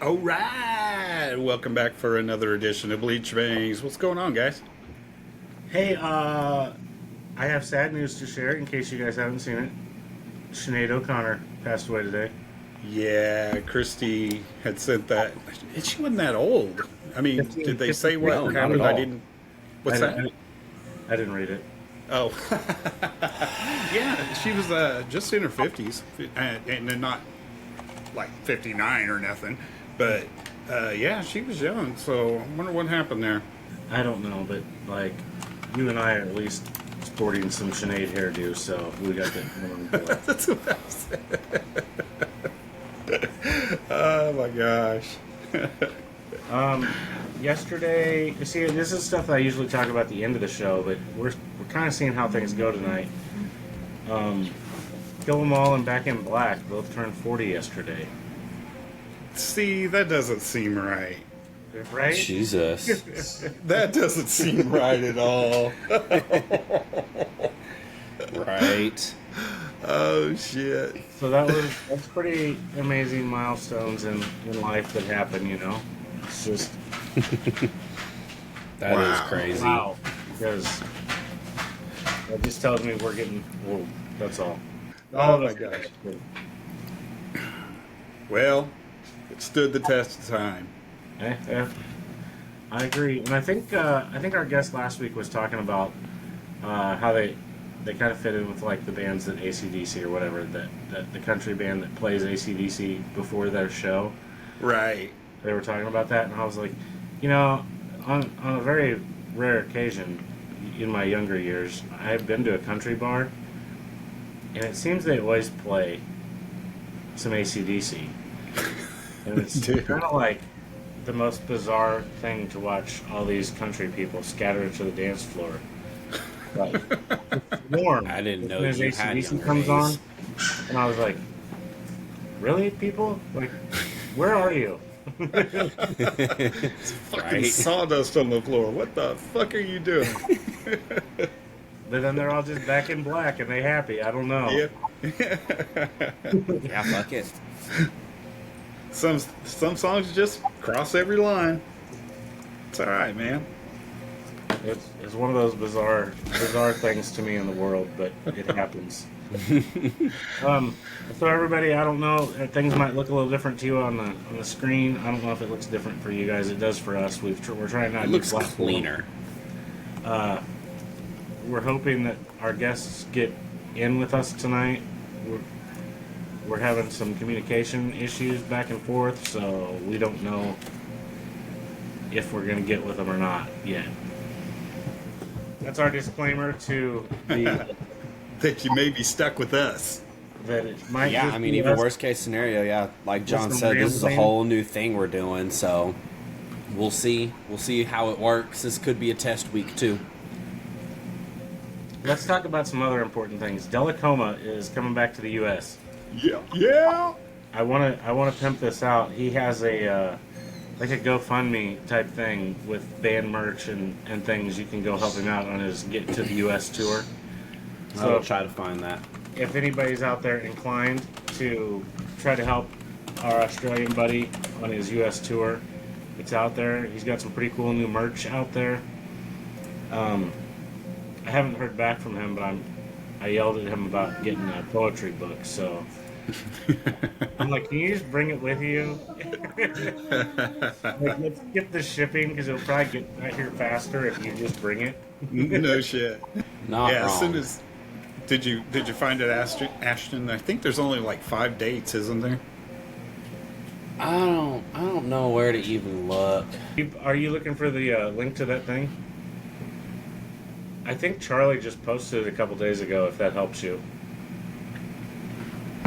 All right, welcome back for another edition of Bleach Bangs. What's going on, guys? Hey, I have sad news to share in case you guys haven't seen it. Sinead O'Connor passed away today. Yeah, Christy had sent that. She wasn't that old. I mean, 15, did they say 53. what No, not happened? at I all. didn't. I What's didn't, that? I didn't read it. Oh, yeah, she was just in her 50s, and then not like 59 or nothing, but yeah, she was young. So I wonder what happened there. I don't know, but like, you and I are at least sporting some Sinead hairdo, so we got that going on board. That's what I said. Oh my gosh. Yesterday, you see, this is stuff that I usually talk about at the end of the show, but we're kind of seeing how things go tonight. Kill 'Em All and Back in Black both turned 40 yesterday. See, that doesn't seem right. Right? Jesus. That doesn't seem right at all. Right. Oh shit. So that's pretty amazing milestones in life that happen, you know? It's just That is Wow. crazy. wow. Because that just tells me we're getting old. That's all. Oh my gosh. Well, it stood the test of time. I agree. And I think our guest last week was talking about how they kind of fit in with like the bands that AC/DC or whatever, that the country band that plays AC/DC before their show. Right. They were talking about that, and I was like, you know, on a very rare occasion in my younger years, I have been to a country bar, and it seems they always play some AC/DC. And it's Dude. kind of like the most bizarre thing to watch all these country people scattered to the dance floor. Like, it's warm. I didn't know As you had AC/DC younger comes days. on, and I was like, really, people? Like, where are you? Fucking Right. sawdust on the floor. What the fuck are you doing? But then they're all just back in black and they happy. I don't know. Yeah. Yeah, fuck it. Some songs just cross every line. It's all right, man. It's one of those bizarre things to me in the world, but it happens. So everybody, I don't know. Things might look a little different to you on the screen. I don't know if it looks different for you guys. It does for us. We're trying not It to looks do black. cleaner. We're hoping that our guests get in with us tonight. We're having some communication issues back and forth, so we don't know if we're going to get with them or not yet. That's our disclaimer to the That you may be stuck with us. that it might. Yeah, just I mean, be even us. worst case scenario, yeah, like John some said, this is a rambling. whole new thing we're doing, so we'll see. We'll see how it works. This could be a test week, too. Let's talk about some other important things. Delacoma is coming back to the U.S. Yeah. Yeah. I wanna pimp this out. He has a like a GoFundMe type thing with band merch and things. You can go help him out on his Get to the U.S. tour. So I'll try to find that. If anybody's out there inclined to try to help our Australian buddy on his U.S. tour, it's out there. He's got some pretty cool new merch out there. I haven't heard back from him, but I yelled at him about getting a poetry book, so I'm like, can you just bring it with you? Like, let's skip the shipping because it'll probably get right here faster if you just bring it. No shit. Not Yeah. wrong. As soon as did you find it, Ashton? I think there's only like 5 dates, isn't there? I don't know where to even look. Are you looking for the link to that thing? I think Charlie just posted it a couple days ago, if that helps you.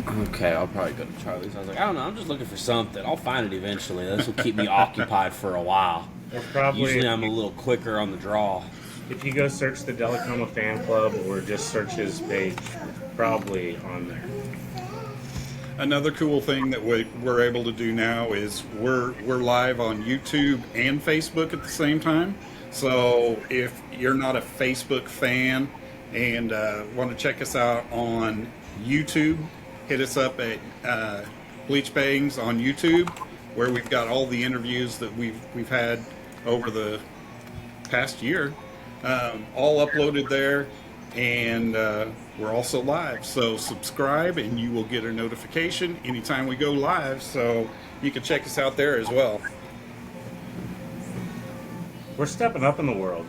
Okay, I'll probably go to Charlie's. I was like, I don't know, I'm just looking for something. I'll find it eventually. This will keep me occupied for a while. Or probably, Usually I'm a little quicker on the draw. if you go search the Delacoma fan club or just search his page, it's probably on there. Another cool thing that we're able to do now is we're live on YouTube and Facebook at the same time. So if you're not a Facebook fan and want to check us out on YouTube, hit us up at Bleach Bangs on YouTube. where we've got all the interviews that we've had over the past year, all uploaded there, and we're also live. So subscribe, and you will get a notification anytime we go live. So you can check us out there as well. We're stepping up in the world.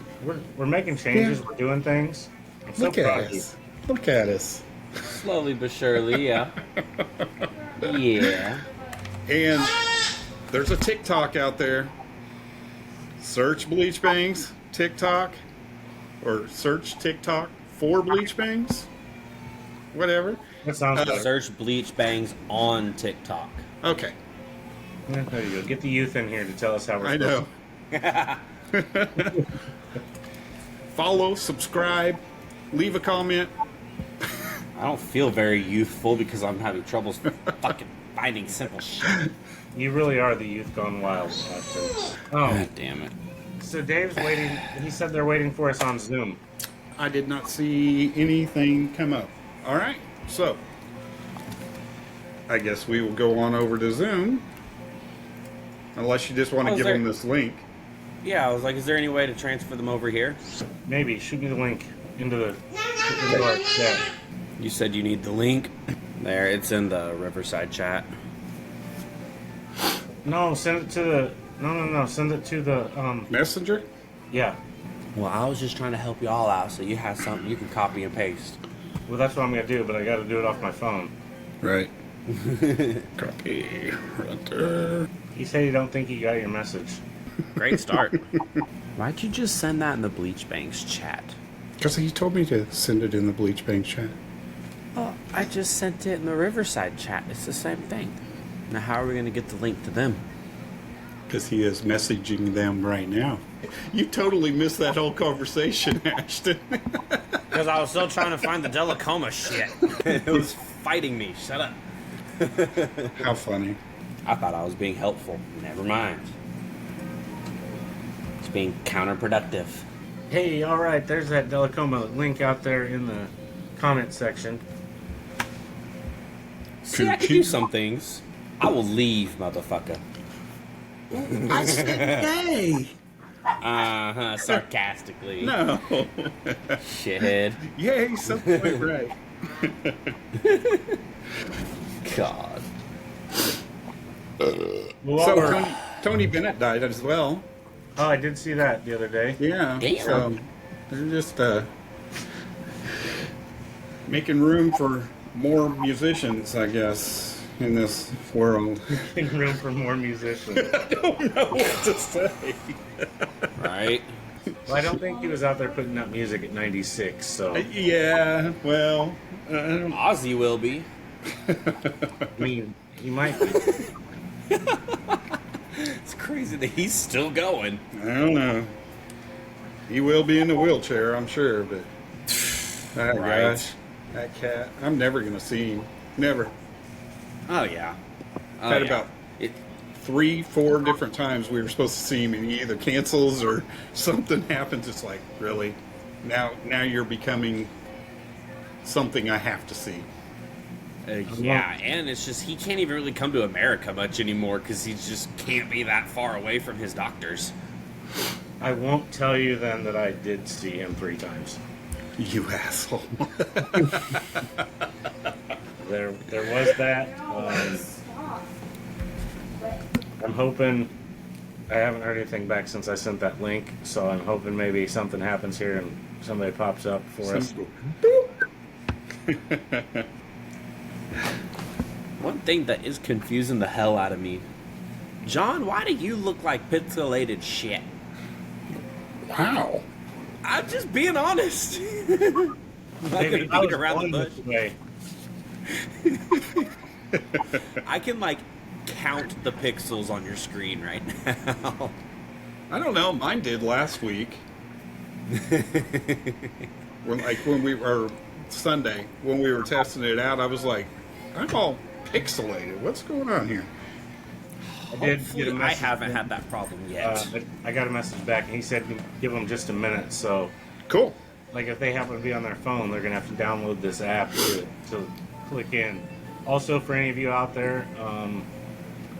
We're making changes. Yeah. We're doing things. I'm so Look proud at of you. us. Look at us. Slowly but surely, yeah. Yeah. And there's a TikTok out there. Search Bleach Bangs TikTok, or search TikTok for Bleach Bangs. Whatever. That sounds better. Search Bleach Bangs on TikTok. Okay. Yeah, there you go. Get the youth in here to tell us how we're I supposed know. Follow, subscribe, leave a comment. I don't feel very youthful because I'm having troubles fucking finding simple shit. You really are the youth gone wild, Austin. Oh, God damn it. so Dave's waiting. He said they're waiting for us on Zoom. I did not see anything come up. All right, so I guess we will go on over to Zoom. Unless you just want to Oh, is give there- them this link. Yeah, I was like, is there any way to transfer them over here? Maybe shoot me the link into our chat. You said you need the link. There, it's in the Riverside chat. No, send it to the. No. Send it to the. Messenger? Yeah. Well, I was just trying to help you all out so you have something you can copy and paste. Well, that's what I'm gonna do, but I got to do it off my phone. Right. Copy. Right there. He said he don't think he got your message. Great start. Why'd you just send that in the Bleach Banks chat? Because he told me to send it in the Bleach Bang chat. Well, I just sent it in the Riverside chat. It's the same thing. Now, how are we going to get the link to them? Because he is messaging them right now. You totally missed that whole conversation, Ashton. Because I was still trying to find the Delacoma shit. It was fighting me. Shut up. How funny. I thought I was being helpful. Never mind. It's being counterproductive. Hey, all right. There's that Delacoma link out there in the comment section. See, I can do some things. I will leave, motherfucker. I said, hey. Uh-huh, sarcastically. No. Shithead. Yay, something went right. God. Well, So we're- Tony Bennett died as well. oh, I did see that the other day. Yeah. Damn. So they're just making room for more musicians, I guess, in this world. Making room for more musicians. I don't know what to say. Right? Well, I don't think he was out there putting out music at 96. So Yeah, well, I don't Ozzy will be. I mean, he might be. It's crazy that he's still going. know. He will be in the wheelchair, I'm sure, but oh Right. gosh, that cat. I'm never gonna see him. Never. Oh, yeah. Oh, Had yeah. about It, 3-4 different times we were supposed to see him, and he either cancels or something happens. It's like, really, now you're becoming something I have to see. yeah, and it's just he can't even really come to America much anymore because he just can't be that far away from his doctors. I won't tell you then that I did see him 3 times. You asshole. There was that. I'm hoping. I haven't heard anything back since I sent that link, so I'm hoping maybe something happens here and somebody pops up for us. One thing that is confusing the hell out of me, John, why do you look like pixelated shit? Wow. I'm just being honest. I'm not Maybe gonna I beat was around the born bush. this way. I can like count the pixels on your screen right now. I don't know. Mine did last week. when we were Sunday, when we were testing it out, I was like, I'm all pixelated. What's going on here? I did Hopefully, get a I message. haven't had that problem yet. I got a message back, and he said give them just a minute. So, Cool. like, if they happen to be on their phone, they're gonna have to download this app to click in. Also, for any of you out there,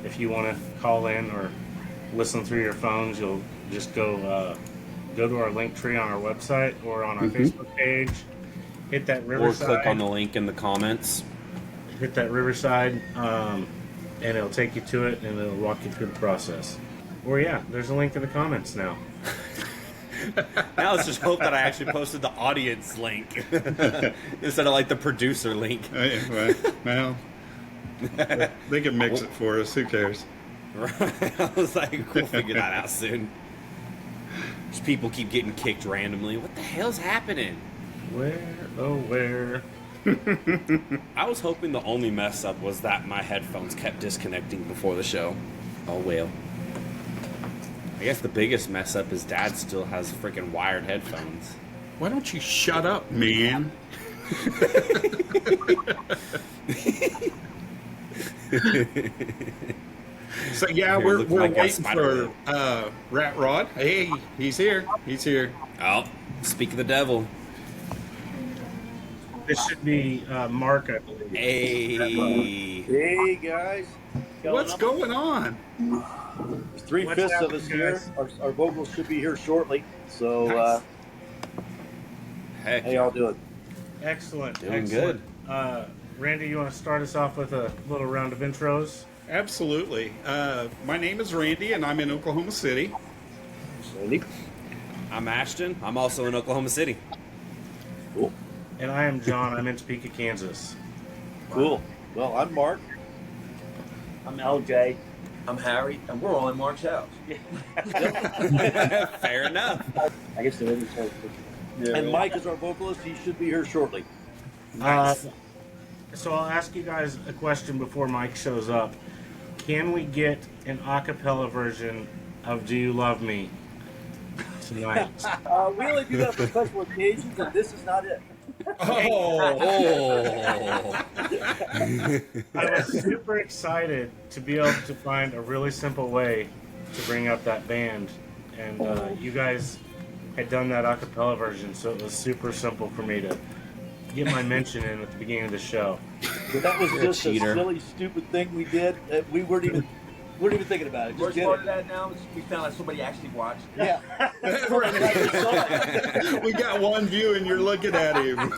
if you want to call in or listen through your phones, you'll just go to our link tree on our website or on our Facebook page. Hit that Or Riverside. click on the link in the comments. Hit that Riverside, and it'll take you to it, and it'll walk you through the process. Or yeah, there's a link in the comments now. Now let's just hope that I actually posted the audience link instead of like the producer link. Well, they can mix it for us. Who cares? Right. I was like, we'll figure that out soon. Just people keep getting kicked randomly. What the hell's happening? Where, oh where? I was hoping the only mess up was that my headphones kept disconnecting before the show. Oh well. I guess the biggest mess up is Dad still has freaking wired headphones. Why don't you shut up, man? So yeah, we're waiting for Rat Rod. Hey, he's here. He's here. Oh, speak of the devil. This should be Mark, I believe. Hey. Hey guys, What's going on? there's 3/5 What's of us happening, here. guys? Our vocals should be here shortly. So, Nice. Heck, how y'all doing? Excellent. Doing excellent. Randy, you want to start us off with a little round of intros? Absolutely. My name is Randy, and I'm in Oklahoma City. Sandy. I'm Ashton. I'm also in Oklahoma City. Cool. And I am John. I'm in Topeka, Kansas. Cool. Well, I'm Mark. I'm LJ. I'm Harry, and we're all in Mark's house. Fair enough. I guess there is a And Mike is our vocalist. He should be here shortly. Nice. So I'll ask you guys a question before Mike shows up. Can we get an a cappella version of Do You Love Me tonight? We only do that for special occasions, and this is not it. Oh. I was super excited to be able to find a really simple way to bring up that band. And you guys had done that a cappella version, so it was super simple for me to get my mention in at the beginning of the show. But that was You're a just a cheater. silly, stupid thing we did. We weren't even thinking about it. The Just worst did part of it. that now is we found out somebody actually watched. Yeah. We got one view, and you're looking at him.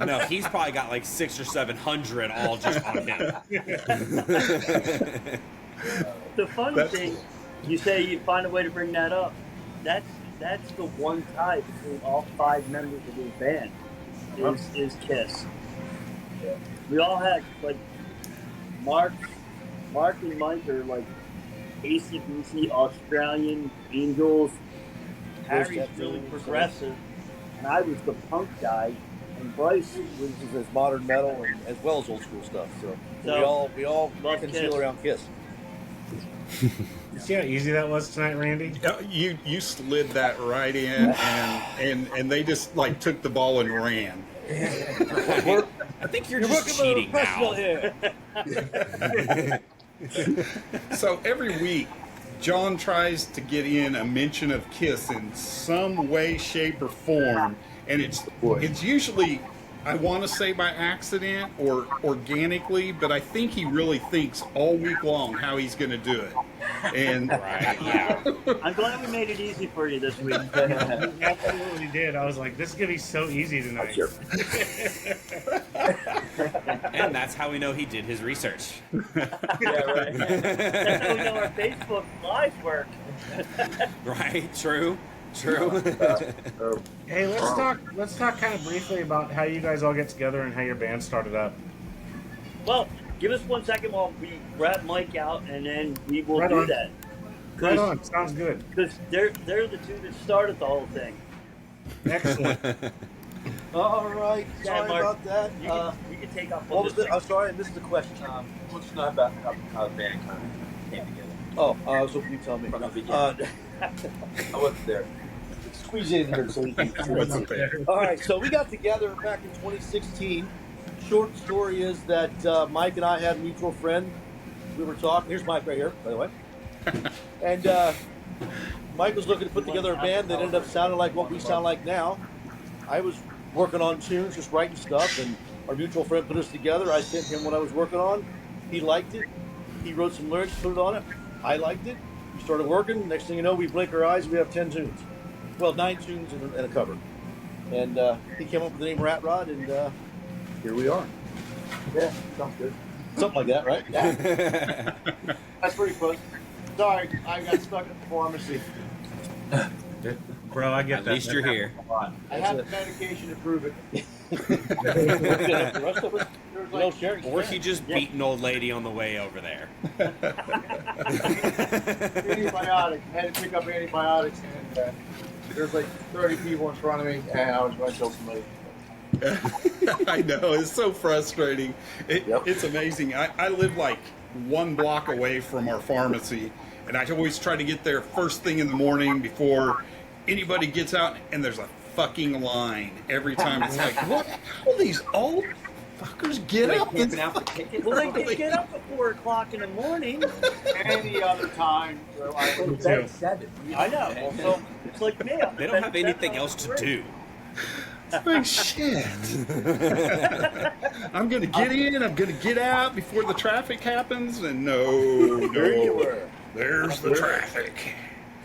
No, he's probably got like 600 or 700 all just on him. The funny thing, you say you find a way to bring that up. That's the one tie between all 5 members of this band is Kiss. We all had like Mark and Mike are like AC/DC, Australian, Angels. Harry's really progressive, and I was the punk guy, and Bryce was This is modern metal and as well as old school stuff. So So, we all love conceal Kiss. around Kiss. You see how easy that was tonight, Randy? You slid that right in, and they just like took the ball and ran. I think you're just cheating now. So every week, John tries to get in a mention of Kiss in some way, shape, or form, and it's usually, I want to say by accident or organically, but I think he really thinks all week long how he's going to do it. And Right, yeah. I'm glad we made it easy for you this week. You absolutely did. I was like, this is going to be so easy tonight. Sure. And that's how we know he did his research. Yeah, right. That's how we know our Facebook Live work. Right? True. Hey, let's talk kind of briefly about how you guys all get together and how your band started up. Well, give us 1 second while we grab Mike out, and then we will Right do on. that. Right on. Sounds good. Because they're the two that started the whole thing. Excellent. All right. Yeah, Sorry Mark. about that. You can take off. What was it? I'm sorry, I missed the question. Let's not about how the band kind of came together. Oh, I was hoping you tell me. From the beginning. I wasn't there. Squeeze it in here so we can. wasn't there. All right, so we got together back in 2016. Short story is that Mike and I had a mutual friend. We were talking. Here's Mike right here, by the way. And Mike was looking to put together a band that ended up sounding like what we sound like now. I was working on tunes, just writing stuff, and our mutual friend put us together. I sent him what I was working on. He liked it. He wrote some lyrics, put it on it. I liked it. We started working. Next thing you know, we blink our eyes, we have 10 tunes. Well, 9 tunes and a cover. And he came up with the name Rat Rod, and here we are. Yeah, sounds good. Something like that, right? Yeah. That's pretty close. Sorry, I got stuck at the pharmacy. Bro, I get At that. least you're here. I have the medication to prove it. The rest of us, There's no like sharing. Or he just beat an old lady on the way over there. antibiotics. I had to pick up antibiotics, and there's like 30 people in front of me, and I was going to kill somebody. I know, it's so frustrating. Yep. It's amazing. I live like 1 block away from our pharmacy, and I always try to get there first thing in the morning before anybody gets out, and there's a fucking line every time. It's like, what? All these old fuckers get up and Camping out for tickets. Well, they can get up at 4 o'clock in the morning. Any other time, so I go to bed at 7. I know. Well, so it's like me. They don't have anything else to do. like, shit. I'm gonna get in, I'm gonna get out before the traffic happens, and no, There you were. there's the traffic.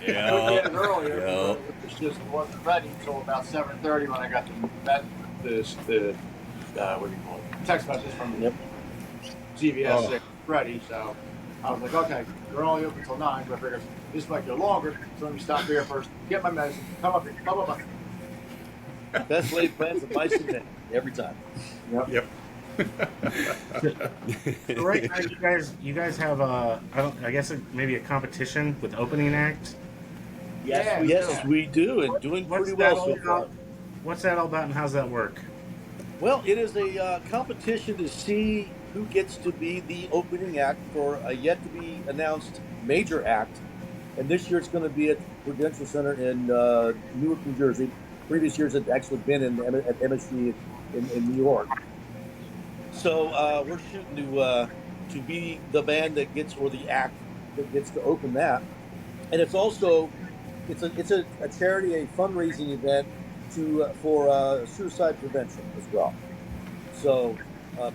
I couldn't get it earlier. It just wasn't ready until about 7:30 when I got the what do you call it? Text message from CVS Oh. saying ready. So I was like, okay, they're only open till 9, but I figured this might go longer. So let me stop here first, get my medicine, come up here, blah blah blah. Best laid plans of mice and men every time. Yep. So right now, you guys have I guess maybe a competition with opening act. Yeah, Yes, we do, and doing What's pretty that well all so far. about? What's that all about, and how's that work? Well, it is a competition to see who gets to be the opening act for a yet to be announced major act. And this year it's going to be at Prudential Center in Newark, New Jersey. Previous years it's actually been at MSG in New York. So we're shooting to be the band that gets, or the act that gets to open that. And it's also it's a charity, a fundraising event for suicide prevention as well. So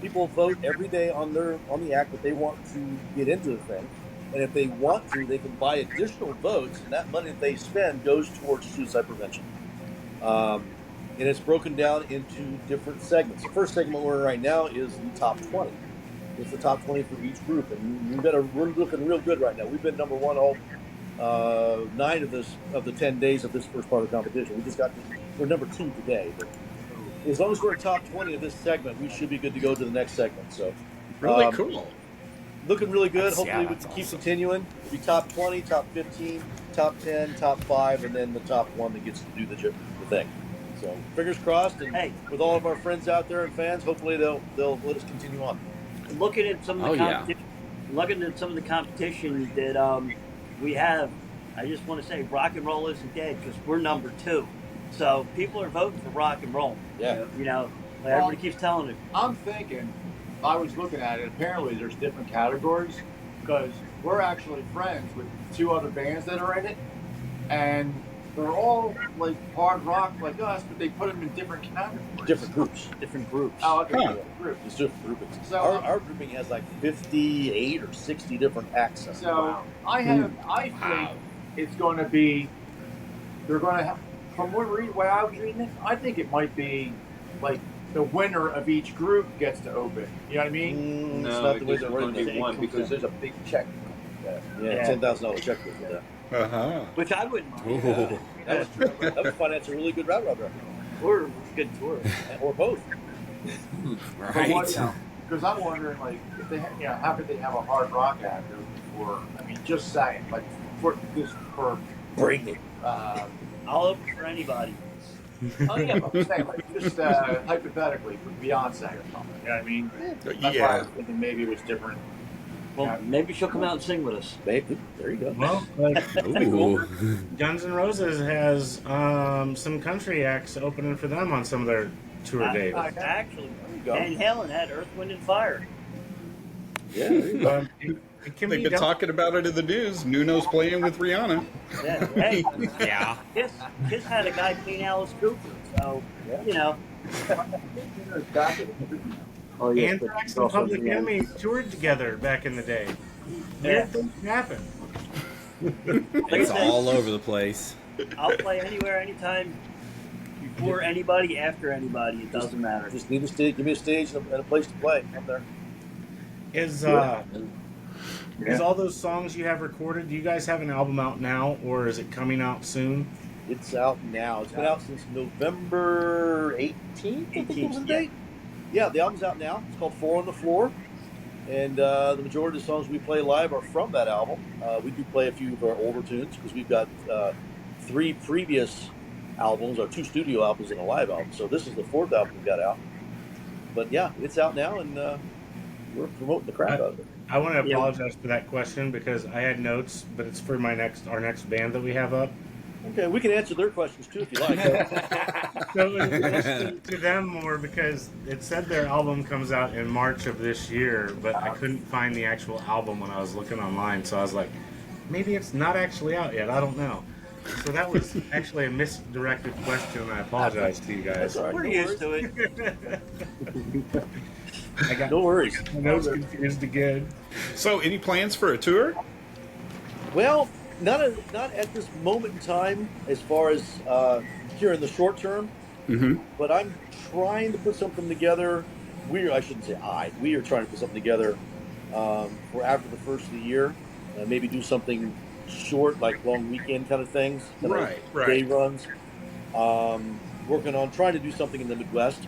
people vote every day on the act that they want to get into the thing, and if they want to, they can buy additional votes, and that money that they spend goes towards suicide prevention. And it's broken down into different segments. The first segment we're in right now is the top 20. It's the top 20 for each group, and we're looking real good right now. We've been number one all 9 of the 10 days of this first part of the competition. We're number 2 today, but as long as we're in top 20 of this segment, we should be good to go to the next segment. So Really cool. looking really good. Hopefully we that's can keep awesome. continuing. It'll be top 20, top 15, top 10, top 5, and then the top 1 that gets to do the thing. So fingers crossed, and Hey. with all of our friends out there and fans, hopefully they'll let us continue on. Looking at some of the competition, that we have, I just want to say rock and roll isn't dead because we're number 2. So people are voting for rock and roll. Yeah. You know, like everybody keeps telling me. I'm thinking, I was looking at it, apparently there's different categories, because we're actually friends with 2 other bands that are in it, and they're all like hard rock like us, but they put them in different categories. Different groups. Different groups. Oh, okay. Huh. Group. It's different groupings. So- our grouping has like 58 or 60 different acts. So I think it's going to be, they're going to have, from what way I was reading it, I think it might be like the winner of each group gets to open. You know what I mean? It's not the way they're only written. one because there's a big check. Yeah, Yeah. $10,000 check with that. Uh-huh. Which I wouldn't mind. Ooh. That would finance a really good route record, Or good tour. or both. Right. Because I'm wondering, like, if they, how could they have a hard rock act for? I mean, just saying, like, for Bring it. I'll open for anybody. Oh yeah, but I'm saying, like, just hypothetically for Beyonce or something. You know what I mean? That's why I Yeah. was thinking maybe it was different. Well, maybe she'll come out and sing with us. Maybe. There you go. Well, like Ooh. Guns N' Roses has some country acts opening for them on some of their tour days. Actually, There you go. Van Halen had Earth, Wind, and Fire. Yeah, there you go. It can They've be been done. talking about it in the news. Nuno's playing with Rihanna. Yeah. Hey, Yeah. Kiss had a guy clean Alice Cooper, so you know. Oh yeah. Anthrax and Public Enemy toured together back in the day. Weird things happen. Like I It's said, all over the place. I'll play anywhere, anytime, before anybody, after anybody. It doesn't matter. Just need a stage. Give me a stage and a place to play. I'm there. Is Yeah. all those songs you have recorded? Do you guys have an album out now, or is it coming out soon? It's out now. It's been out since November 18th. I think it was the 18th, date. Yeah, the album's out now. It's called Four on the Floor. And the majority of the songs we play live are from that album. We do play a few of our older tunes because we've got 3 previous albums, or 2 studio albums and a live album. So this is the 4th album we got out. But yeah, it's out now, and we're promoting the crap out of it. I want to Yeah. apologize for that question because I had notes, but it's for our next band that we have up. Okay, we can answer their questions too if you like. So it was to them more because it said their album comes out in March of this year, but I couldn't find the actual album when I was looking online. So I was like, maybe it's not actually out yet. I don't know. So that was actually a misdirected question, and I apologize to you guys. That's all right. We're No used worries. to it. I got No worries. my notes confused again. So, any plans for a tour? Well, not at this moment in time, as far as here in the short term. Mm-hmm. But I'm trying to put something together. I shouldn't say I. We are trying to put something together for after the first of the year. Maybe do something short, like long weekend kind of things. kind of Right. Day runs. Working on trying to do something in the Midwest,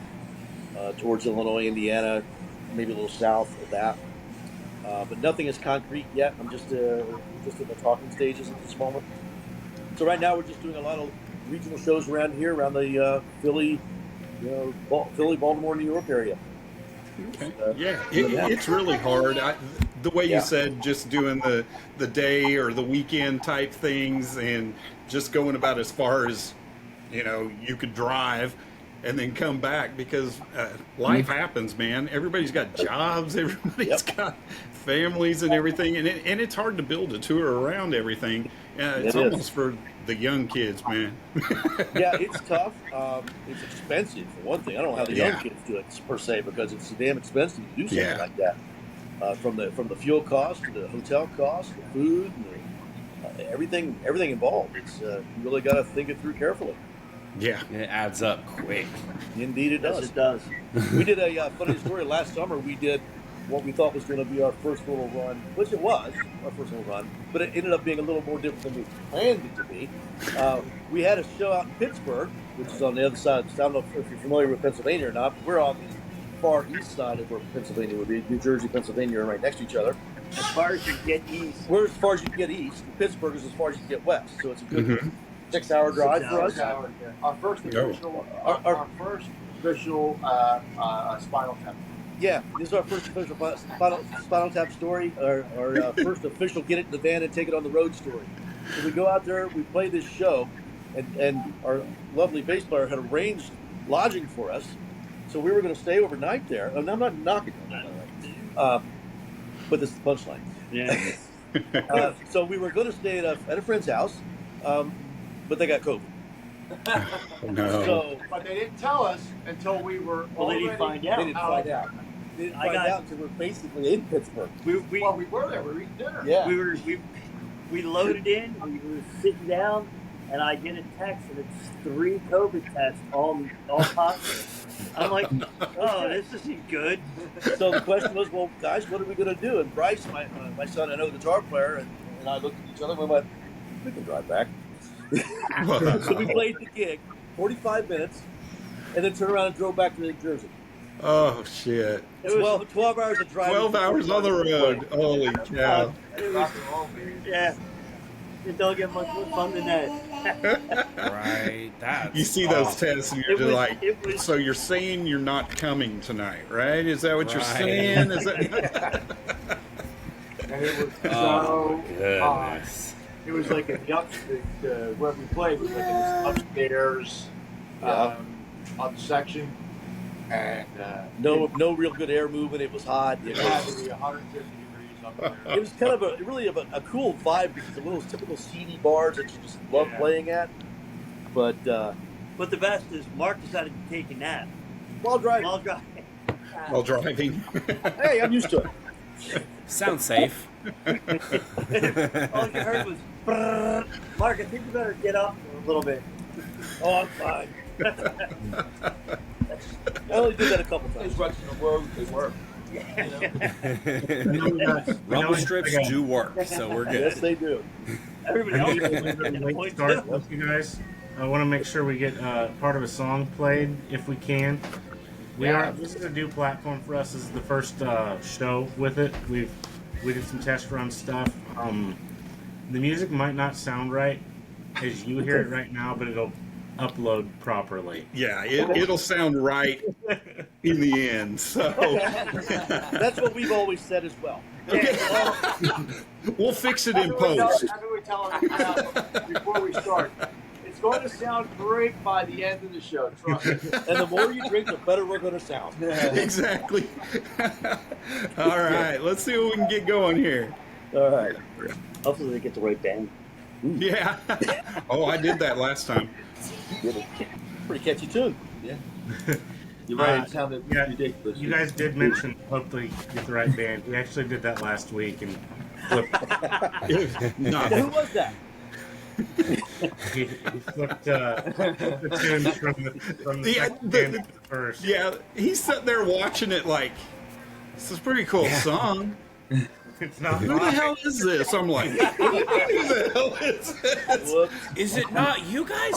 towards Illinois, Indiana, maybe a little south of that. But nothing is concrete yet. I'm just in the talking stages at this moment. So right now we're just doing a lot of regional shows around here, around the Philly, Philly, Baltimore, New York area. Okay. Yeah, it's really hard. The way Yeah. you said, just doing the day or the weekend type things, and just going about as far as you could drive, and then come back, because life happens, man. Everybody's got jobs. Everybody's got families and everything, and it's hard to build a tour around everything. It's It is. almost for the young kids, man. Yeah, it's tough. It's expensive for one thing. I don't know how the young Yeah. kids do it per se, because it's damn expensive to do something Yeah. like that. From the fuel cost to the hotel cost, the food, and everything involved. It's you really got to think it through carefully. Yeah. It adds up quick. Indeed, it Yes, does. it does. We did a funny story last summer. We did what we thought was going to be our first little run, which it was our first little run, but it ended up being a little more different than we planned it to be. We had a show out in Pittsburgh, which is on the other side. I don't know if you're familiar with Pennsylvania or not, but we're on the far east side of where Pennsylvania would be. New Jersey, Pennsylvania are right next to each other. As far as you get east, We're as far as you can get east. Pittsburgh is as far as you can get west. So it's a good Mhm. 6-hour drive 6 for hours. us. Our first official, our first official Spinal Tap. Yeah, this is our first official Spinal Tap story, our first official get it in the van and take it on the road story. So we go out there, we play this show, and our lovely bass player had arranged lodging for us. So we were going to stay overnight there. And I'm not knocking on that, by the way. But this is the punchline. yeah, So we were going to stay at a friend's house, but they got COVID. No. So But they didn't tell us until we were well, they already didn't find they out. didn't find out. They didn't I find got- out until we're basically in Pittsburgh. We Well, we were there. We were eating dinner. Yeah. we loaded in. We were sitting down, and I get a text, and it's 3 COVID tests, all positive. I'm like, oh, this isn't good. So the question was, well, guys, what are we going to do? And Bryce, my son, I know, the guitar player, and I looked at each other and we went, we can drive back. So we played the gig, 45 minutes, and then turned around and drove back to New Jersey. Oh, shit. It was, 12 hours of driving. 12 hours on the road. Holy cow. it was, yeah. It don't get much more fun than that. Right. That's You see those tests and you're It just was- like, it was- so you're saying you're not coming tonight, right? Is that what you're Right. saying? Is that... And it was Oh, so goodness. it was like in where we played was like in this upstairs up section, and No real good air movement. It was hot. it had to be 150 degrees up there. It was kind of a cool vibe, because the little typical seedy bars that you just love playing at. But But the best is Mark decided to take a nap while driving, while driving. While driving? hey, I'm used to it. Sounds safe. All you heard was, "Brrr." Mark, I think you better get up a little bit. Oh, I'm fine. I only did that a couple times. Instructions of words, they work. Rumble strips do work, so we're good. Yes, they do. Everybody I else know is you guys getting are a late point start too. with you guys. I want to make sure we get part of a song played if we can. This is a new platform for us. This is the first show with it. We did some test run stuff. The music might not sound right as you hear it right now, but it'll upload properly. Yeah, it'll sound right in the end. So That's what we've always said as well. we'll fix it in post. That's what we tell them before we start. It's going to sound great by the end of the show, trust me. And the more you drink, the better we're going to sound. Exactly. All right, let's see what we can get going here. All right. Hopefully they get the right band. Yeah. Oh, I did that last time. Pretty catchy tune. Yeah. You're right, it sounded Yeah, ridiculous. you guys did mention hopefully get the right band. We actually did that last week and flipped. No. Who was that? He flipped the tunes from the Yeah, second band to the first. Yeah, he's sitting there watching it like, this is a pretty cool song. It's not Who the mine. hell is this? I'm like, who the hell is this? Whoops. Is it not you guys?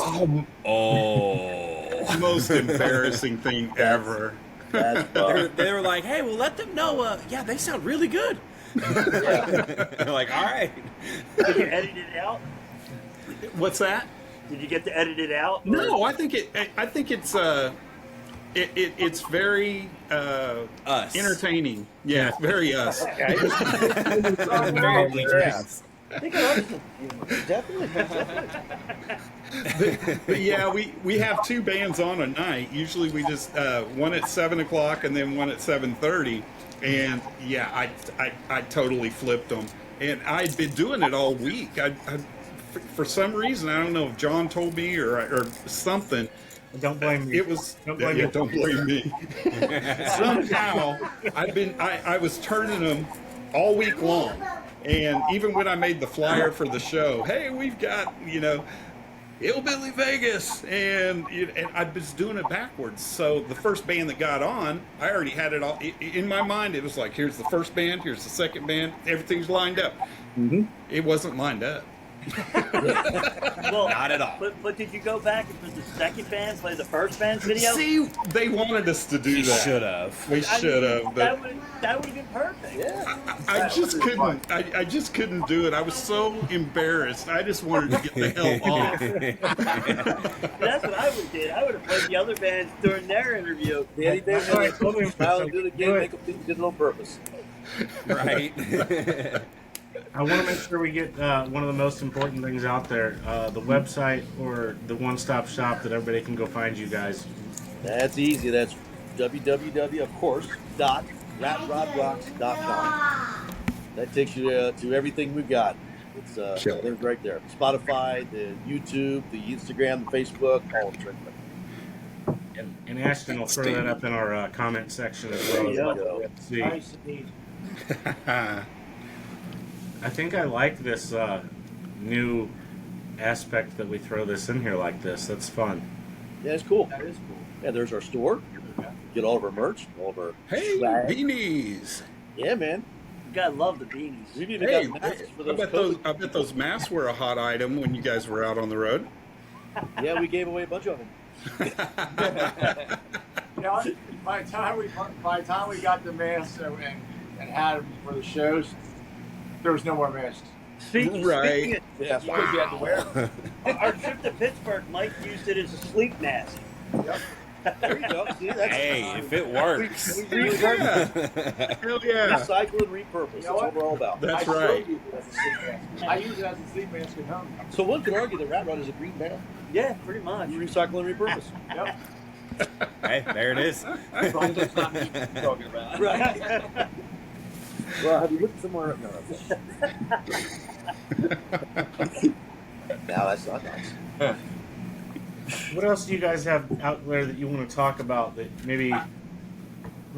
Oh. Most embarrassing thing ever. That's fun. They were like, hey, well, let them know. Yeah, they sound really good. They're like, all right. Did you edit it out? What's that? Did you get to edit it out? or- No, I think it's very Us. entertaining. Yeah, very us. Very Bleachers. I think I like it. Definitely. But yeah, we have two bands on a night. Usually we just one at 7 o'clock and then one at 7:30. And yeah, I totally flipped them. And I'd been doing it all week. For some reason, I don't know if John told me or something. Don't blame me. It was Don't blame yeah, me. don't blame me. Somehow I was turning them all week long, and even when I made the flyer for the show, hey, we've got Hillbilly Vegas, and I was doing it backwards. So the first band that got on, I already had it all in my mind. It was like, here's the first band, here's the second band, everything's lined up. Mm-hmm. It wasn't lined up. Well, Not at all. But did you go back and put the second band play the first band's video? See, they wanted us to do You that. should have. We should have, but that would have been perfect. Yeah. I just couldn't. I just couldn't do it. I was so embarrassed. I just wanted to get the hell off. That's what I would have did. I would have played the other bands during their interview. Danny That's what I told him. Smile and do it again, make them think you did it on purpose. Right. I want to make sure we get one of the most important things out there, the website or the one-stop shop that everybody can go find you guys. That's easy. That's www, of course, .ratrodrocks.com. That takes you to everything we've got. It's everything's right there. Spotify, the YouTube, the Instagram, the Facebook, all of it. And Ashton will throw that up in our comment section as well. There you go. Let's see. Nice and easy. I think I like this new aspect that we throw this in here like this. That's fun. Yeah, it's cool. That is cool. Yeah, there's our store. Get all of our merch, all of our Hey, swag. beanies! Yeah, man. You gotta love the beanies. We've even Hey, got masks for I those bet COVID. I bet those masks were a hot item when you guys were out on the road. Yeah, we gave away a bunch of them. You know, by the time we got the masks and had them for the shows, there was no more masks. Speaking Right. Yeah, You had to wear them. our trip to Pittsburgh, Mike used it as a sleep mask. there you go. See, that's Hey, if it works. we repurpose, Hell yeah! recycle and repurpose. That's what we're all about. That's I still right. use it as a sleep mask. I use it as a sleep mask at home. So one could argue that Rat Rod is a green band. Yeah, pretty much. You recycle and repurpose. Yep. Hey, there it is. As long as it's not me talking about. Right. Well, have you looked somewhere? No. Now that's not nice. What else do you guys have out there that you want to talk about? That maybe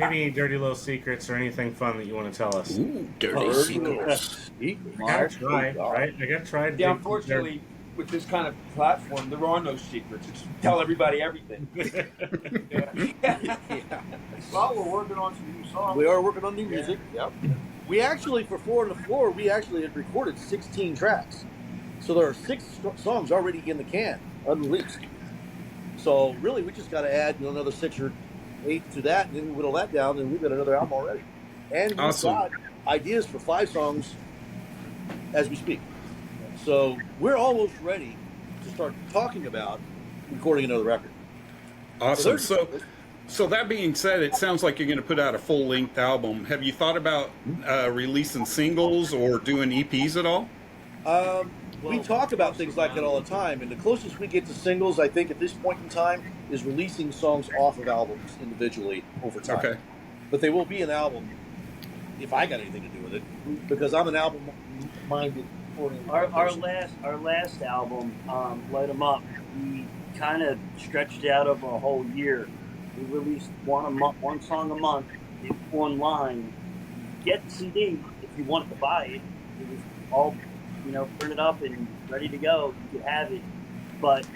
any dirty little secrets or anything fun that you want to tell us? Ooh, dirty Dirty secrets. Eagles. I gotta Mark. try, God. right? I gotta try. Yeah, unfortunately, with this kind of platform, there are no secrets. It's tell everybody everything. Yeah. Yeah. Well, we're working on some new songs. We are working on new music. Yep. We actually, for Four on the Floor, we actually had recorded 16 tracks. So there are 6 songs already in the can, unreleased. So really, we just got to add another 6 or 8 to that, and then whittle that down, and we've got another album already. And we've Awesome. got ideas for 5 songs as we speak. So we're almost ready to start talking about recording another record. Awesome. there's- So that being said, it sounds like you're going to put out a full-length album. Have you thought about releasing singles or doing EPs at all? We talk about things like that all the time, and the closest we get to singles, I think, at this point in time, is releasing songs off of albums individually over time. Okay. But they will be an album if I got anything to do with it, because I'm an album-minded. Our last album, Light 'Em Up, we kind of stretched it out over a whole year. We released one song a month online. Get the CD if you wanted to buy it. It was all, printed up and ready to go. You could have it. But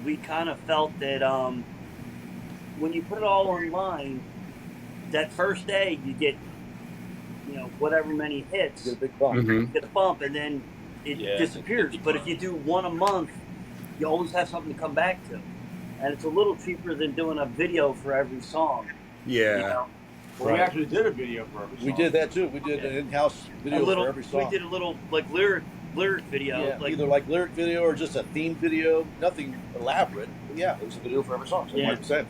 we kind of felt that when you put it all online, that first day you get, whatever many hits, Get a big bump. Mm-hmm. get a bump, and then it Yeah, disappears. But if you do one a month, you always have something to come back to. And it's a little cheaper than doing a video for every song. Yeah. Well, we actually did a video for every song. We did that too. We did an in-house video for every song. We did a little lyric video. Yeah, either like lyric video or just a theme video. Nothing elaborate. But yeah, it was a video for every song. So Yeah. 100%.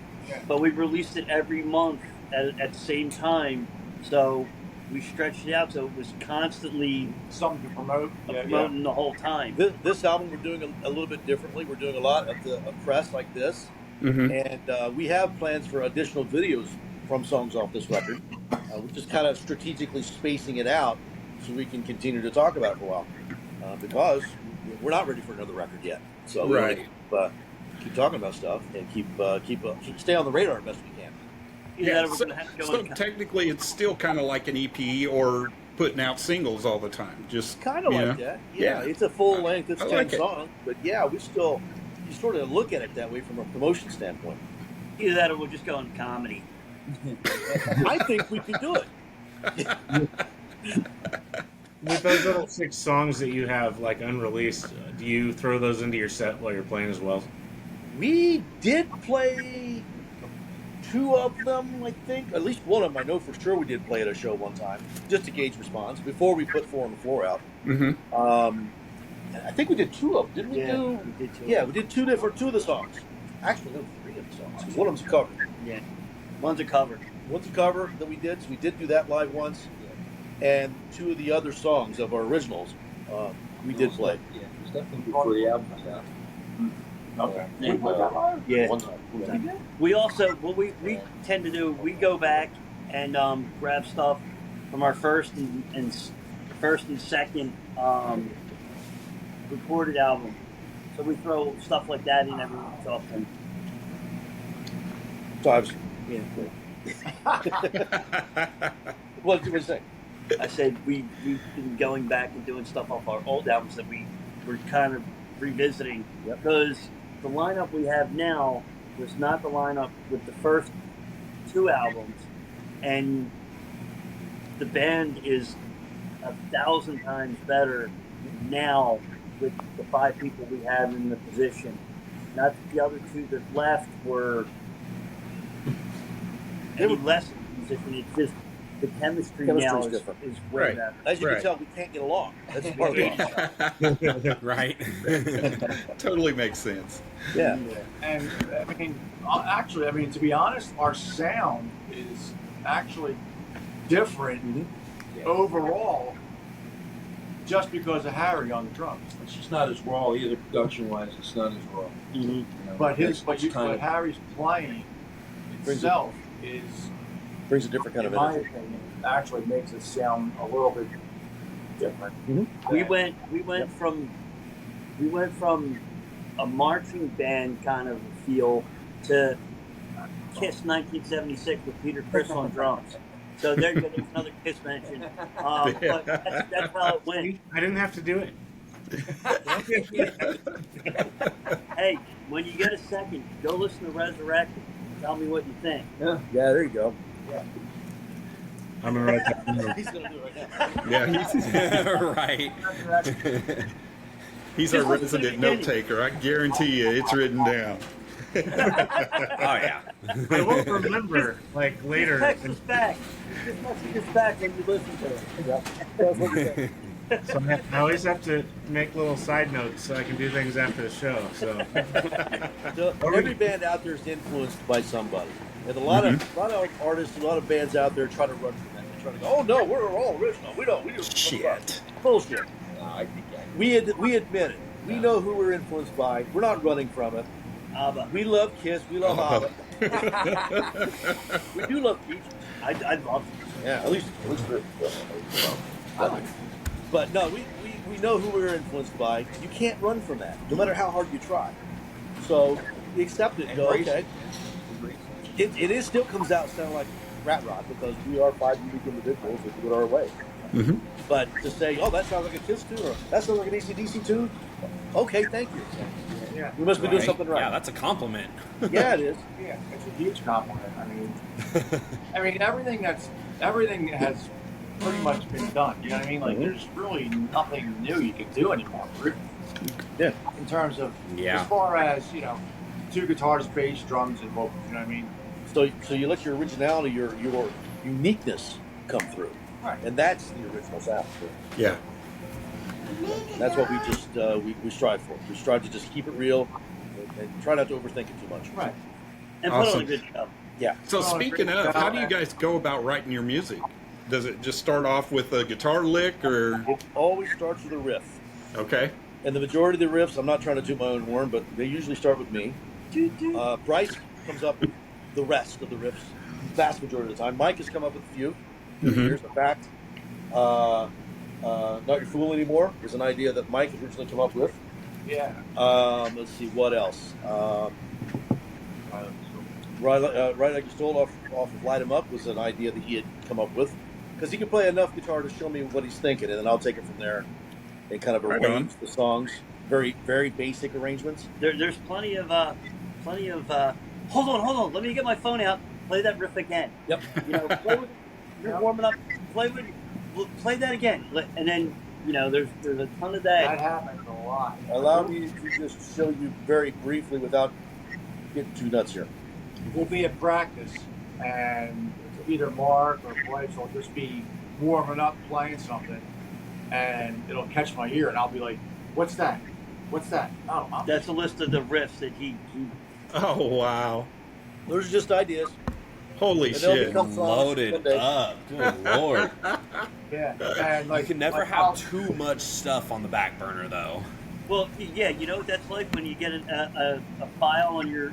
But we released it every month at the same time. So we stretched it out so it was constantly Something to promote. promoting the whole time. This album we're doing a little bit differently. We're doing a lot of the press like this, Mm-hmm. and we have plans for additional videos from songs off this record. We're just kind of strategically spacing it out so we can continue to talk about it for a while, because we're not ready for another record yet. So we Right. wanna keep talking about stuff and keep stay on the radar as best we can. Either that or we're So, gonna have to go so in- technically, it's still kind of like an EP or putting out singles all the time. Just Kind of you like know? that. Yeah. It's a full length. It's I 10 like it. songs, but yeah, we still you sort of look at it that way from a promotion standpoint. either that or we'll just go in comedy. I think we can do it. With those little 6 songs that you have like unreleased, do you throw those into your set while you're playing as well? We did play 2 of them, I think. At least one of them, I know for sure we did play at a show one time, just to gauge response before we put Four on the Floor out. Mm-hmm. I think we did 2 of them, didn't we? Yeah, do? we did too. Yeah, we did 2 of the songs. Actually, there were 3 of the songs because one of them's a cover. Yeah. One's a cover. One's a cover that we did, so we did do that live once, and 2 of the other songs of our originals we did play. Yeah, it was definitely before the album was out. Okay. Yeah. One- We also, what we tend to do, we go back and grab stuff from our first and second recorded album. So we throw stuff like that in every so often. So I was, Yeah. what did you say? I said we've been going back and doing stuff off our old albums that we were kind of revisiting. Yep. Because the lineup we have now was not the lineup with the first 2 albums, and the band is 1,000 times better now with the 5 people we have in the position. Not that the other 2 that left were any less of a musician. It's just the chemistry now Chemistry's is different. way Right. better. As you Right. can tell, we can't get along. That's part of it. Right. Totally makes sense. Yeah. And I mean, actually, to be honest, our sound is actually different overall, just because of Harry on the drums. It's just not as raw either, production-wise. It's not as raw. Mm-hmm. You know, But it's Harry's playing itself is, Brings a different kind in of my energy. opinion, actually makes it sound a little bit different. We went from a marching band kind of feel to Kiss 1976 with Peter Criss on drums. So there you go. There's another Kiss mention. But that's how it went. I didn't have to do it. Hey, when you get a second, go listen to Resurrected. Tell me what you think. Yeah, there you go. I'm gonna write that down. He's gonna do it right now. Yeah, Right. he's our Just listen to the resident note beginning. taker. I guarantee you, it's written down. Oh yeah. I won't remember like later. Just text us back. Just message us back when you listen to it. That's what he said. So I always have to make little side notes so I can do things after the show. So So every band out there is influenced by somebody, and a lot of artists, a lot of bands out there try to run from that. They try to go, "Oh no, we're all original. We do Shit. bullshit." I think We admit it. We know who we're influenced by. We're not running from it. ABBA. We love Kiss. We love ABBA. We do love Peach. I love it. Yeah, at least I like it. But no, we know who we're influenced by. You can't run from that, no matter how hard you try. So we accept it and go, Embrace okay. it. It is still comes out sounding like rat rock because we are 5 unique individuals that do it our way. Mhm. But to say, oh, that sounds like a Kiss tune, or that sounds like an AC/DC tune, okay, thank you. Yeah. We must be doing Right. something right. Yeah, that's a compliment. Yeah, it is. Yeah, it's a huge compliment. I mean, everything has pretty much been done. You know what I mean? Like, there's really nothing new you can do anymore. Yeah. In terms of, Yeah. as far as 2 guitars, bass, drums, and vocals. You know what I mean? So you let your originality, your uniqueness come through, Right. and that's the original sound. Yeah. That's what we just we strive for. We strive to just keep it real and try not to overthink it too much. Right. And put on Awesome. a good show. Yeah. So Well, speaking of, how do you guys go about writing your music? Does it just start off with a guitar lick, or It always starts with a riff. okay? And the majority of the riffs, I'm not trying to toot my own horn, but they usually start with me. Bryce comes up with the rest of the riffs, vast majority of the time. Mike has come up with a few. Mhm. Here's the fact. Not Your Fool Anymore is an idea that Mike originally came up with. Yeah. Let's see, what else? Right Like You Stole off of Light 'Em Up was an idea that he had come up with. Because he can play enough guitar to show me what he's thinking, and then I'll take it from there and kind of Right arrange the songs. Very, very basic arrangements. There's plenty of hold on, let me get my phone out, play that riff again. Yep. Play with, you're warming up, play that again. And then, there's a ton of That that. happens a lot. Allow me to just show you very briefly without getting too nuts here. We'll be at practice, and either Mark or Bryce will just be warming up, playing something, and it'll catch my ear, and I'll be like, "What's that? What's that?" Oh, That's a list of the riffs that he Oh wow! Those are just ideas. Holy And they'll shit! become songs Loaded someday. up. Good lord. yeah. And like, You can never like, have too much stuff on the back burner, though. Well, yeah, you know what that's like when you get a file on your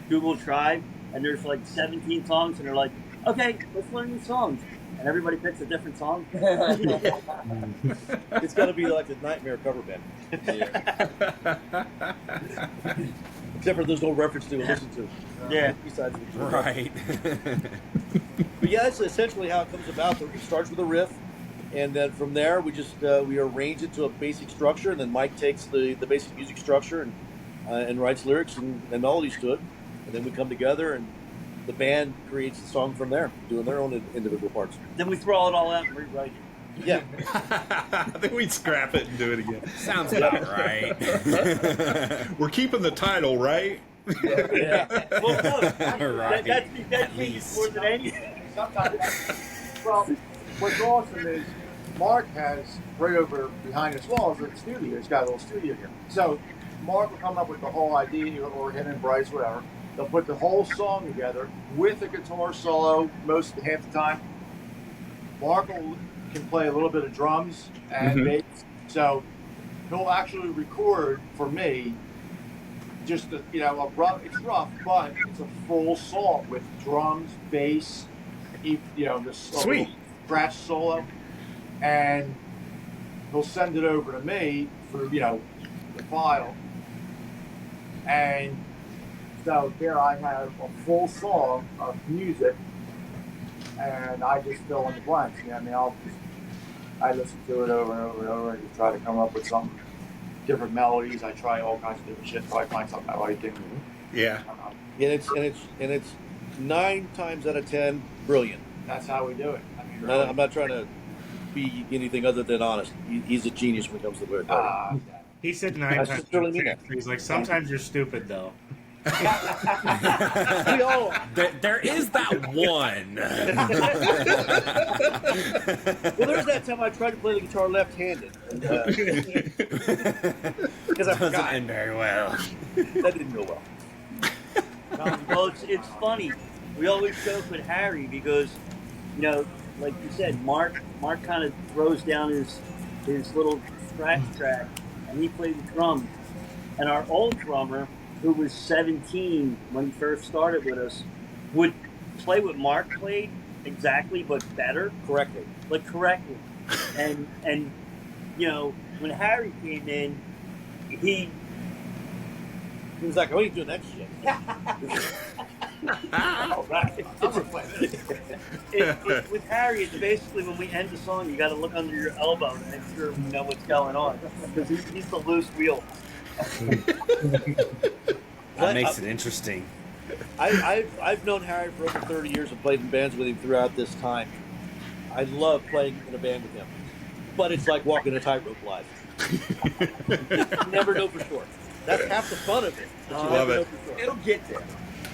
Google Drive, and there's like 17 songs, and they're like, okay, let's learn these songs, and everybody picks a different song. It's going to be like a Nightmare cover band. Except for there's no reference to or listen to. Yeah. Besides the Right. But yeah, that's essentially how it comes about. It starts with a riff, and then from there we just we arrange it to a basic structure, and then Mike takes the basic music structure and writes lyrics and melodies to it, and then we come together and the band creates the song from there, doing their own individual parts. Then we throw it all out and rewrite it. Yeah, I think we'd scrap it and do it again. Sounds about right. We're keeping the title, right? yeah. Well, no, Right. that's At me least. more than anything. sometimes. Well, what's awesome is Mark has right over behind his walls a studio. He's got a little studio here. So Mark will come up with the whole idea, or him and Bryce, whatever. They'll put the whole song together with a guitar solo half the time. Mark can play a little bit of drums and bass. So he'll actually record for me just a rough. It's rough, but it's a full song with drums, bass, this Sweet. scratch solo, and he'll send it over to me for the file, and so there I have a full song of music and I just fill in the blanks. You know, what I mean, I listen to it over and over and over and just try to come up with some different melodies. I try all kinds of different shit until I find something I like. And Yeah. And it's 9 times out of 10 brilliant. that's how we do it. I mean, I'm not trying to be anything other than honest. He's a genius when it comes to the recording. He said 9 I times. sincerely mean that. He's like, sometimes you're stupid though. We all are. There is that one. Well, there's that time I tried to play the guitar left-handed. Because I Doesn't forgot. end very well. That didn't go well. Well, it's funny. We always joke with Harry because, you know, like you said, Mark kind of throws down his little scratch track, and he plays the drums. And our old drummer, who was 17 when he first started with us, would play what Mark played exactly, but better, Correctly. correctly. And you know, when Harry came in, he He was like, "Oh, you doing that shit?" all right. I'm gonna play this. with Harry, it's basically when we end the song, you got to look under your elbow to make sure we know what's going on because he's the loose wheel. That makes it interesting. I've known Harry for over 30 years and played in bands with him throughout this time. I love playing in a band with him, but it's like walking a tightrope live. You never know for sure. That's half the fun of it. But you Love never it. know for sure. It'll get there.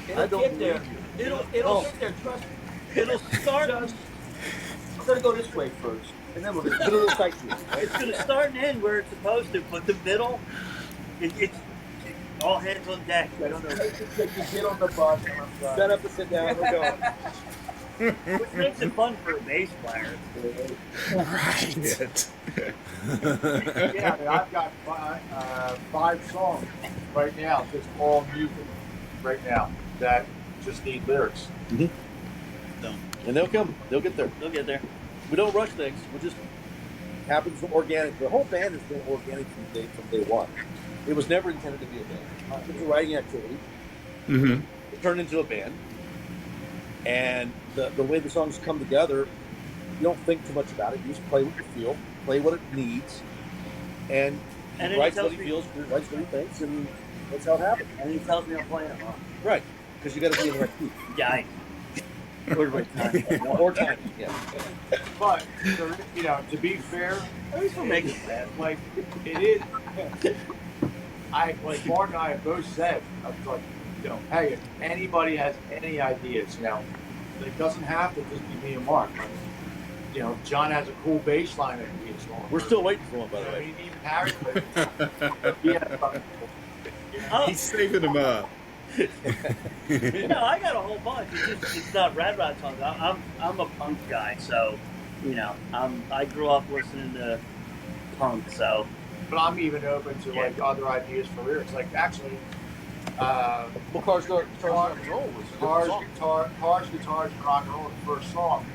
I It'll don't get there. believe It'll get there. Trust me. It'll start. We're gonna go this way first, and then we're gonna get a little tight here. It's going to start and end where it's supposed to, but the middle, it's all hands on deck. I don't know. You get on the bus. And I'm sorry. Shut up and sit down. We're going. Which makes it fun for a bass player. Right. Yeah, I mean, I've got 5 songs right now, just all music right now that just need lyrics. And they'll come. They'll get there. They'll get there. We don't rush things. We just happens from organic. The whole band has been organic from day one. It was never intended to be a band. It was a writing activity. Mm-hmm. It turned into a band. And the way the songs come together, you don't think too much about it. You just play what you feel, play what it needs, and And he then writes he what tells he me- feels, writes what he thinks, and that's how it happens. And he tells me I'm playing it wrong. Right. Because you got to be in the right key. Yeah, or the right time. Or time. Yeah. But, you know, to be fair, At least we're making it bad. like, it is. Like Mark and I have both said, I was like, you know, hey, if anybody has any ideas, you know, it doesn't have to just be me and Mark. Like, you know, John has a cool bass line that he gets on. We're still waiting for one, by the I way. mean, even Harry plays. Yeah, something. Oh, He's saving him up. no, I got a whole bunch. It's not Rad Rod songs. I'm a punk guy, so you know, I grew up listening to punk, so But I'm even open to like other ideas for lyrics. Like actually, Well, Cars, Rock and Roll was a good song. Cars, Guitars, and Rock and Roll, the first song.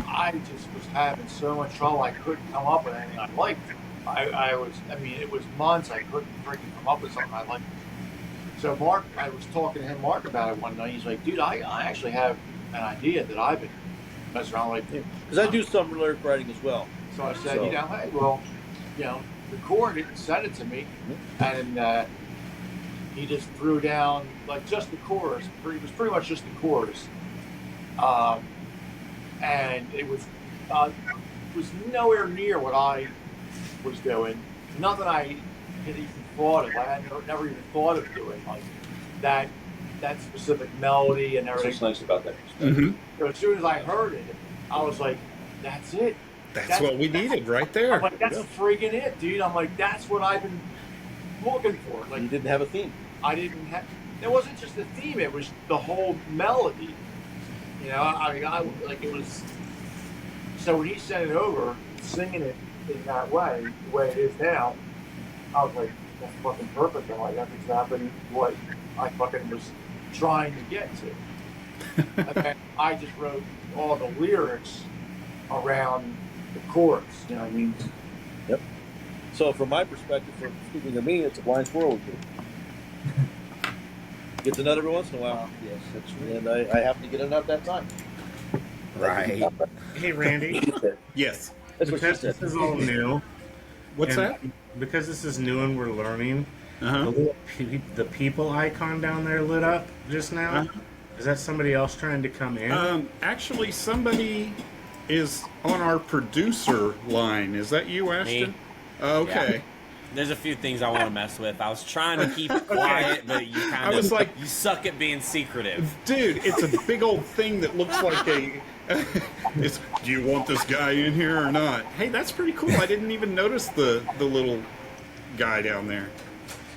I just was having so much trouble. I couldn't come up with anything I liked. I mean, it was months I couldn't freaking come up with something I liked. So Mark, I was talking to Mark about it one night. He's like, dude, I actually have an idea that I've been messing around with. Because I do some lyric writing as well. So I said, you know, hey, well, you know, record it and send it to me. And he just threw down, like, just the chorus. It was pretty much just the chorus. And it was nowhere near what I was doing. Nothing I had even thought of. I had never even thought of doing, like, that specific melody and everything. What's nice about that? Mm-hmm. So as soon as I heard it, I was like, that's it. That's what we needed right I'm there. like, that's freaking it, dude. I'm like, that's what I've been looking for. Like, You didn't have a theme. I didn't have. It wasn't just the theme; it was the whole melody. You know, I mean, it was. So when he sent it over, singing it in that way, the way it is now, I was like, that's fucking perfect. I'm like, that's exactly what I fucking was trying to get to. And then I just wrote all the lyrics around the chorus. You know what I mean? Yep. So from my perspective, from speaking to me, it's a blind squirrel with you. Gets a nut every once in a while. Yes, that's right. And I happen to get a nut that time. Right. Hey, Randy. Yes. That's what she Because said. this is all new. What's and that? Because this is new and we're learning, Uh-huh. the people icon down there lit up just now. Uh-huh. Is that somebody else trying to come in? Actually, somebody is on our producer line. Is that you, Ashton? Me. Okay. There's a few things I want to mess with. I was trying to keep it quiet, but you kind I of was like- you suck at being secretive. Dude, it's a big old thing that looks like a. It's. Do you want this guy in here or not? Hey, that's pretty cool. I didn't even notice the little guy down there.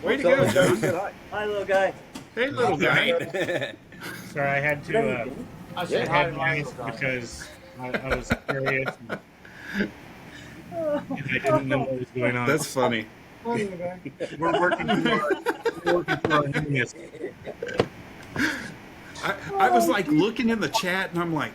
Way to go, John. Hi, little guy. Hey, little guy. Right. Sorry, I had to I said hi to my head little guy. because I was curious. And I didn't know what was going on. That's funny. We're working for our newness. I was like looking in the chat and I'm like,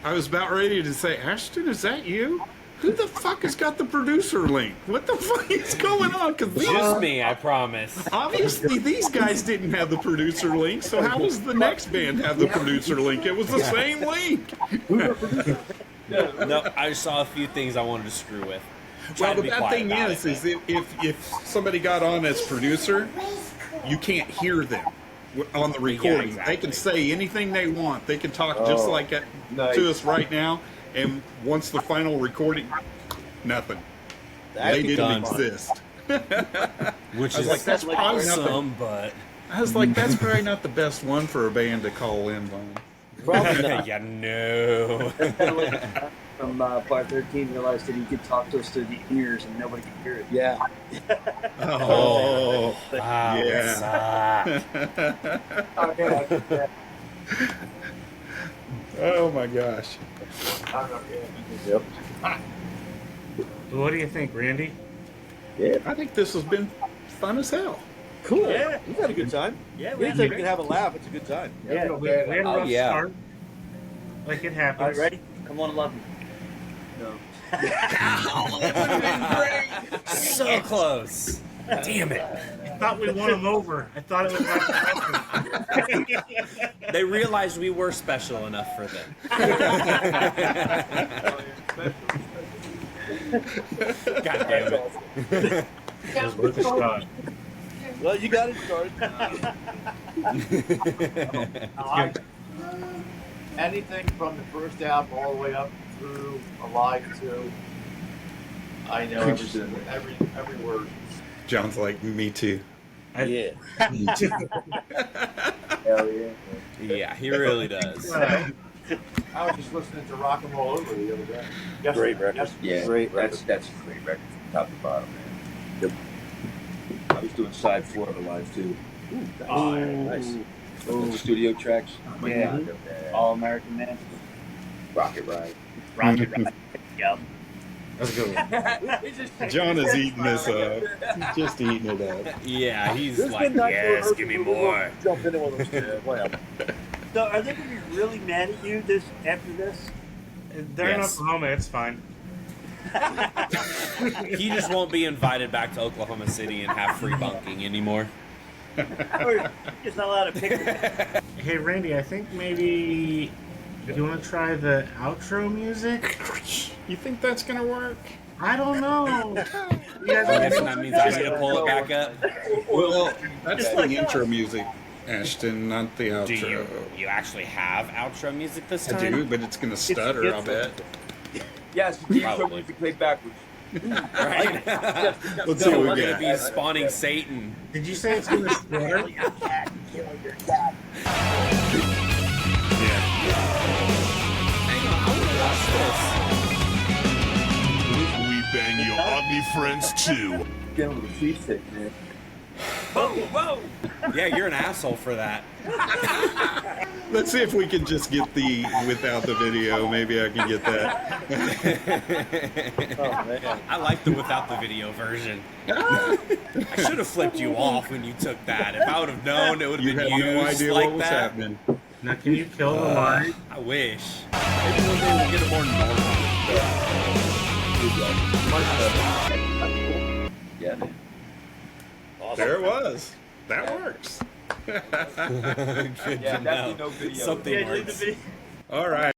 I was about ready to say, Ashton, is that you? Who the fuck has got the producer link? What the fuck is going on? Because Just me, I promise. obviously these guys didn't have the producer link, so how does the next band have the producer link? It was the same link. No, I just saw a few things I wanted to screw with. Well, Tried to the be bad quiet thing about is it, if somebody got on as producer, you can't hear them on the recording. exactly. They can say anything they want. They can talk just like nice. to us right now, and once the final recording, nothing. They didn't done. exist. which I was is like, that's probably not awesome, but I was like, that's probably not the best one for a band to call in on. Probably not. yeah, no. From part 13 realized that he could talk to us through the ears and nobody could hear it. Yeah. Oh, Wow, yeah. Oh, yeah, I did that. Oh my gosh. I'm not kidding. Yep. What do you think, Randy? Yeah. I think this has been fun as hell. Cool. Yeah. We've had a good time. Yeah, we Anytime we can have a laugh, it's a good time. Yeah. feel We bad. had a Oh, rough yeah. start. Like it All happens. right, ready? Come on, 11. No. So close. Damn it. I thought we won them over. I thought it was like They realized we were special enough for them. God damn it. it was worth a shot. Well, you got it started. Anything from the first album all the way up through Alive 2. I know every word. John's like, me too. Yeah. Hell yeah. Yeah, he really does. I was just listening to Rock and Roll Over the other day. Great record. Yeah, Great that's a great record from top to bottom, man. I was doing side 4 of it live too. Oh, Nice. The studio tracks. Oh my Yeah. God, they're bad. All American Man. Rocket Ride. Rocket Ride. Yep. That's a good one. John is eating this up. He's just eating it up. Yeah, he's There's like, been nights where yes, Herb give me really more. wants to jump into one of those things. Whatever. So, are they going to be really mad at you after this? They're in Yes. Oklahoma. It's fine. He just won't be invited back to Oklahoma City and have free bunking anymore. Or just not allowed to pick it? Hey, Randy, I think maybe you want to try the outro music? You think that's gonna work? I don't know. You I guys guess that means I need to pull it back up. Well, that's Just the like intro music, Ashton, not the outro. Do you actually have outro music this I time? do, but it's gonna stutter, I'll bet. Yes, the intro Probably. music played backwards. Right? Let's see No, what we're we gonna got. be spawning Satan. Did you say it's gonna stutter? We bang your ugly friends too. Get with the feet thick, man. Whoa, whoa! Yeah, you're an asshole for that. Let's see if we can just get the without the video. Maybe I can get that. Oh, man. I like the without the video version. I should have flipped you off when you took that. If I would have known it would You have had been used no idea like what was that. happening. Now, can you kill the line? I wish. Maybe one day we'll get a more normal. Yeah, man. There it was. That works. Good Yeah, to definitely know. no video. Something Yeah, do the works. video. All right.